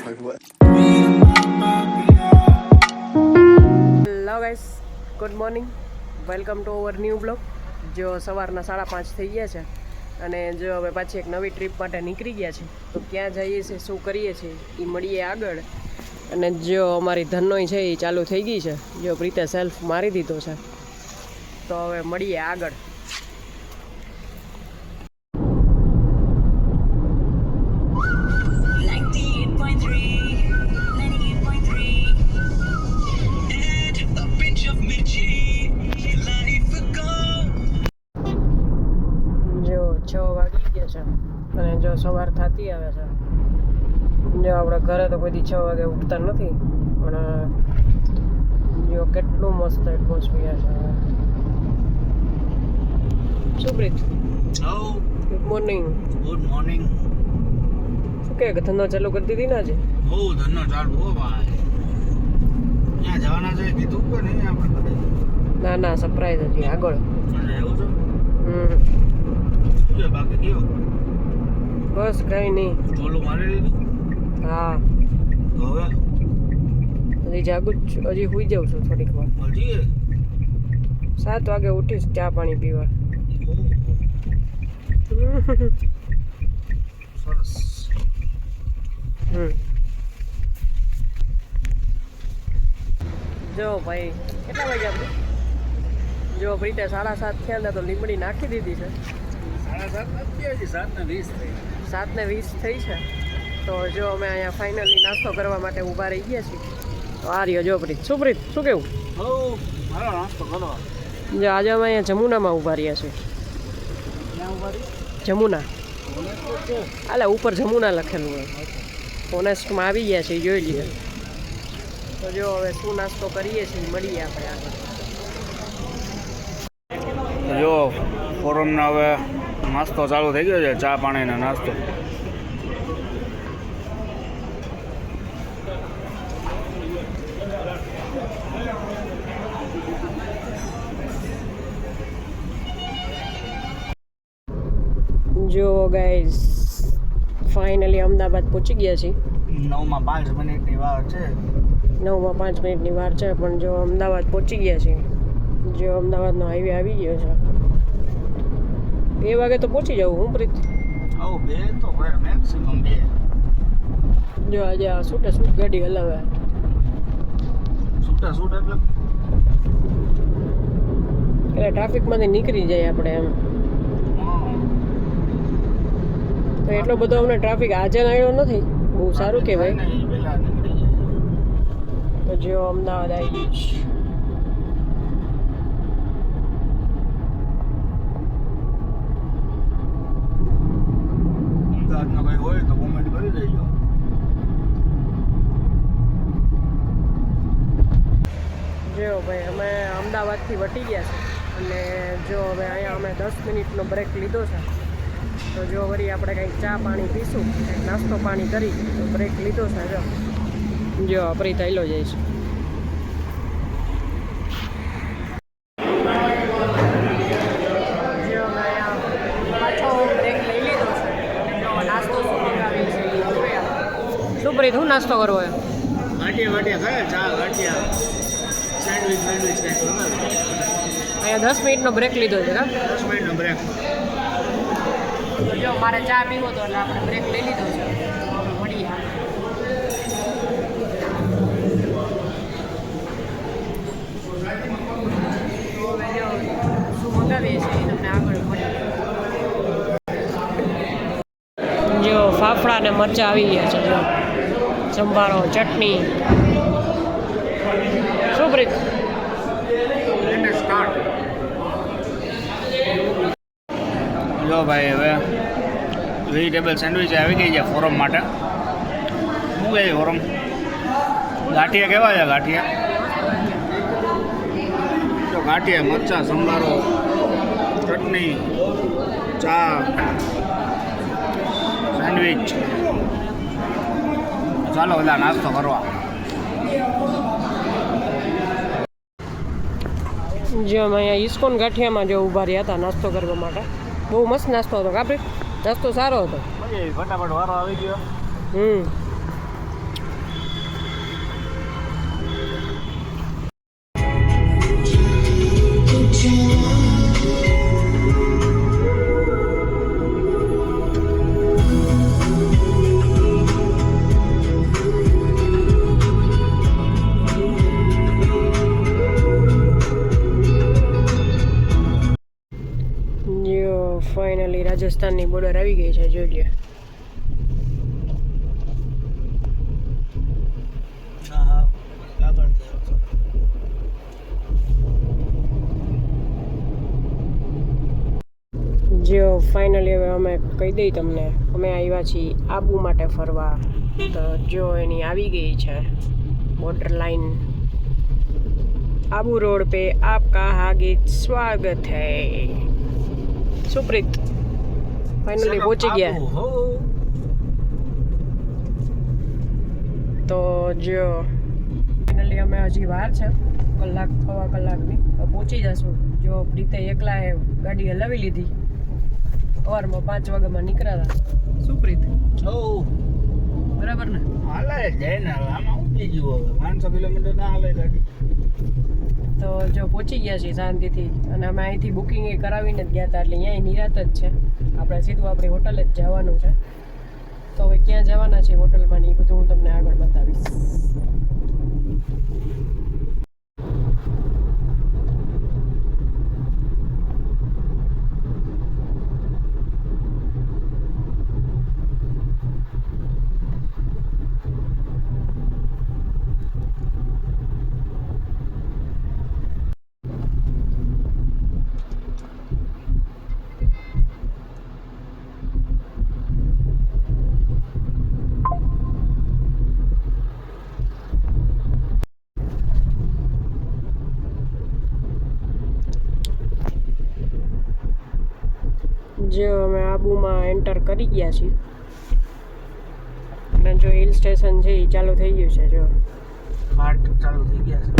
Hello guys, good morning, welcome to our new blog. જો સવારના 5:30 થઈ ગયા છે અને જો હવે પાછી એક નવી ટ્રીપ માટે નીકળી ગયા છે. તો ક્યાં જઈએ છીએ, શું કરીએ છીએ એ મળીએ આગળ. અને જો અમારી ધનોઈ છે એ ચાલુ થઈ ગઈ છે, જો પ્રીતે સેલ્ફ મારી દીધો છે. તો હવે મળીએ આગળ. જો 6 વાગી ગયા છે અને જો સવાર થતી આવે છે. જો આપણે ઘરે તો કોઈ 6 વાગે ઉઠતા નથી, પણ જો કેટલું મસ્ત એટમોસ્ફિયર છે. Supreet, good morning. Good morning. શું કે ધંધો ચાલુ કરી દીધી ને આજે? હો ધંધો ચાલુ. હો ભાઈ, ક્યાં જવાના છે કીધું કે નહીં આપણે? ના ના, સરપ્રાઈઝ હતી આગળ. એવું છે? શું છે બાકી કયો? બસ કઈ નહીં. ચોલું મારી દીધું? હા, તો હવે હજી જાગું જ છું, હજી સુઈ જાઉં છું થોડીક વાર. હજી 7 વાગે ઉઠીશ ચા પાણી પીવા. સરસ. જો ભાઈ, કેટલા વાગ્યા આપણે? જો પ્રીતે 7:30 થયા ને તો લીમડી નાખી દીધી છે. 7:30 નથી હજી, 7:20 થઈ. 7:20 થઈ છે. તો જો અમે અહીંયા ફાઇનલી નાસ્તો કરવા માટે ઊભા રહી ગયા છીએ. તો આ રહ્યો જો પ્રીત. શું પ્રીત, શું કેવું? હો મારો નાસ્તો કરો. જો આજે અમે અહીંયા જમુનામાં ઊભા રહ્યા છીએ. ક્યાં ઉભા રહી? જમુના. આલે ઉપર જમુના લખેલું હોય. ઓનેસ્ટમાં આવી ગયા છીએ, જોઈ લઈએ. તો જો હવે શું નાસ્તો કરીએ છીએ મળીએ આપણે આગળ. જો ફોરમનો હવે નાસ્તો ચાલુ થઈ ગયો છે, ચા પાણીનો નાસ્તો. જો ગાઈઝ, ફાઇનલી અમદાવાદ પહોંચી ગયા છીએ. 9માં 5 મિનિટની વાર છે. 9માં 5 મિનિટની વાર છે, પણ જો અમદાવાદ પહોંચી ગયા છીએ. જો અમદાવાદનો હાઈવે આવી ગયો છે. 2 વાગે તો પહોંચી જાઉં હું પ્રીત. આવો 2 તો મેક્સિમમ 2. જો આજે આ છૂટે છૂટ ગાડી હલાવે. છૂટા છૂટ એટલે ટ્રાફિકમાંથી નીકળી જાય આપણે એમ. તો એટલો બધો અમને ટ્રાફિક આજે આવ્યો નથી, બહુ સારું કહેવાય. તો જો અમદાવાદ આવી ગયું છે. અમદાવાદમાં કંઈ હોય તો કોમેન્ટ કરી દેજો. જો ભાઈ, અમે અમદાવાદથી વટી ગયા છે અને જો હવે અહીંયા અમે 10 મિનિટનો બ્રેક લીધો છે. તો જો વળી આપણે કંઈક ચા પાણી પીશું, કંઈક નાસ્તો પાણી કરી તો બ્રેક લીધો છે. જો આપણી થયેલો જાય છે. જો અમે અહીંયા પાછો બ્રેક લઈ લીધો છે. જો નાસ્તો શું મંગાવી છે એ જોઈએ આપણે. શું પ્રીત, શું નાસ્તો કરવો હોય? ગાંઠિયા ખાય, ચા ગાંઠિયા, સેન્ડવિચ કંઈક બનાવે. અહીંયા 10 મિનિટનો બ્રેક લીધો છે. 10 મિનિટનો બ્રેક. જો મારે ચા પીવો તો એટલે આપણે બ્રેક લઈ લીધો છે. મળીએ. શું મંગાવીએ છીએ એ તમને આગળ મળીએ. જો ફાફડા ને મરચાં આવી ગયા છે. જો સંભારો, ચટણી. શું પ્રીત? જો ભાઈ, હવે વેજીટેબલ સેન્ડવિચ આવી ગઈ છે ફોરમ માટે. શું કહે છે ફોરમ? ગાંઠિયા કેવા છે? ગાંઠિયા જો ગાંઠિયા, મરચાં, સંભારો, ચટણી, ચા, સેન્ડવિચ. ચાલો બધા નાસ્તો કરવા. જો અમે અહીંયા ઇસ્કોન ગાંઠિયામાં જો ઊભા રહ્યા હતા નાસ્તો કરવા માટે. બહુ મસ્ત નાસ્તો હતો કાપી. નાસ્તો સારો હતો. ફટાફટ વારો આવી ગયો. રાજસ્થાનની બોર્ડર આવી ગઈ છે, જોઈ લ્યો. જો ફાઇનલી હવે અમે કહી દઈ તમને, અમે આવ્યા છીએ આબુ માટે ફરવા. તો જો એની આવી ગઈ છે બોર્ડર લાइन. आबू रोड पे आपका हार्दिक स्वागत है. सुप्रीत फाइनली पहुंची गया. તો જો ફાઇનલી અમે હજી વાર છે, કલાક સવા કલાકની પહોંચી જશું. જો પ્રીતે એકલાએ ગાડી હલાવી લીધી. સવારમાં 5 વાગ્યામાં નીકળ્યા હતા. સુપ્રીત બરાબર ને? હાલે જાય ને, આમાં ઉઠી ગયું હવે 500 કિલોમીટર ના હાલે ગાડી. તો જો પહોંચી ગયા છીએ શાંતિથી. અને અમે અહીંથી બુકિંગ એ કરાવીને જ ગયા હતા, એટલે અહીંયા નિરાત જ છે. આપણે સીધું આપણી હોટલે જ જવાનું છે. તો હવે ક્યાં જવાના છે હોટલમાં ને એ બધું હું તમને આગળ બતાવીશ. જો અમે આબુમાં એન્ટર કરી ગયા છીએ અને જો હિલ સ્ટેશન છે એ ચાલુ થઈ ગયું છે. જો ઘાટ ચાલુ થઈ ગયા છે.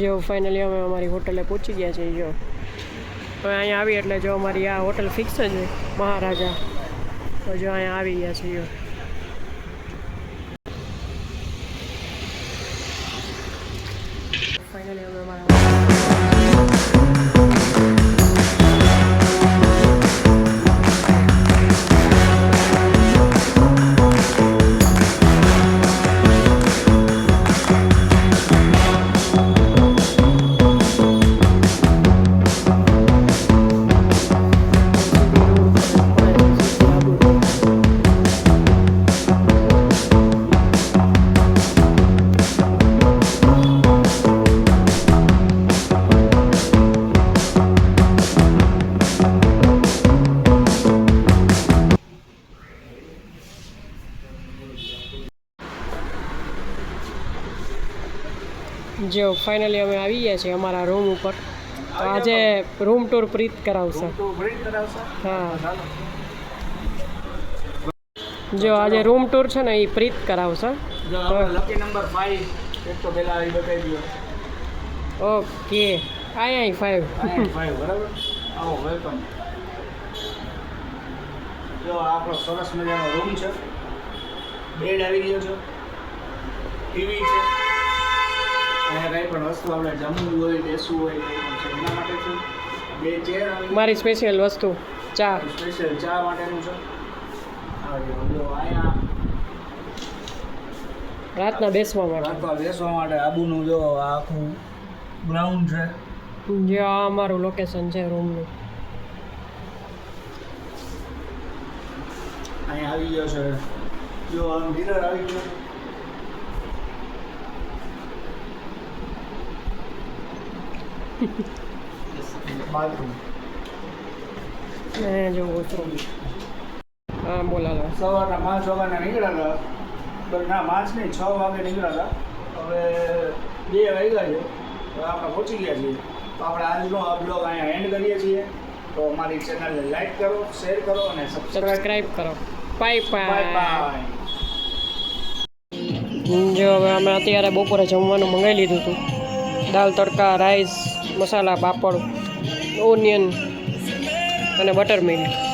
જો ફાઇનલી અમે અમારી હોટલે પહોંચી ગયા છીએ. જો હવે અહીંયા આવી એટલે જો અમારી આ હોટલ ફિક્સ જ હોય, મહારાજા. તો જો અહીંયા આવી ગયા છીએ. ફાઇનલી અમે અમારા જો ફાઇનલી અમે આવી ગયા છીએ અમારા રૂમ ઉપર. તો આજે રૂમ ટૂર પ્રીત કરાવશે. હા, જો આજે રૂમ ટૂર છે ને એ પ્રીત કરાવશે. લકી નંબર 5 એક તો પહેલા આવી બતાવી દો. ઓકે, આઈ 5 બરાબર. આવો, વેલકમ. જો આપણો સરસ મજાનો રૂમ છે. બેડ આવી ગયો છે, ટીવી છે. અહીંયા કંઈ પણ વસ્તુ આપણે જમવું હોય, બેસવું હોય, કંઈ પણ છે એના માટે છે. 2 ચેર આવી. મારી સ્પેશિયલ વસ્તુ ચા, સ્પેશિયલ ચા માટેનું છે. જો અહીંયા રાતના બેસવા માટે. રાતમાં બેસવા માટે આબુનું જો આ આખું ગ્રાઉન્ડ છે. જો આ અમારું લોકેશન છે રૂમનું. અહીંયા આવી ગયો છે. જો આ મિરર આવી ગયો. બાથરૂમ. જો વોશરૂમ. હા, બોલાલો. સવારના 5 વાગ્યાના નીકળ્યા હતા. ના, 5 નહીં, 6 વાગે નીકળ્યા હતા. હવે 2 વાગ્યા છે તો આપણે પહોંચી ગયા છીએ. તો આપણે આજનો આ બ્લોગ અહીંયા એન્ડ કરીએ છીએ. તો અમારી ચેનલને લાઈક કરો, શેર કરો અને સબસ્ક્રાઈબ સબસ્ક્રાઈબ કરો. Bye bye bye. બાય. જો હવે અમે અત્યારે બપોરે જમવાનું મંગાવી લીધું હતું. દાલ તડકા, રાઈસ, મસાલા, પાપડ, ઓનિયન અને બટર મિલ્ક.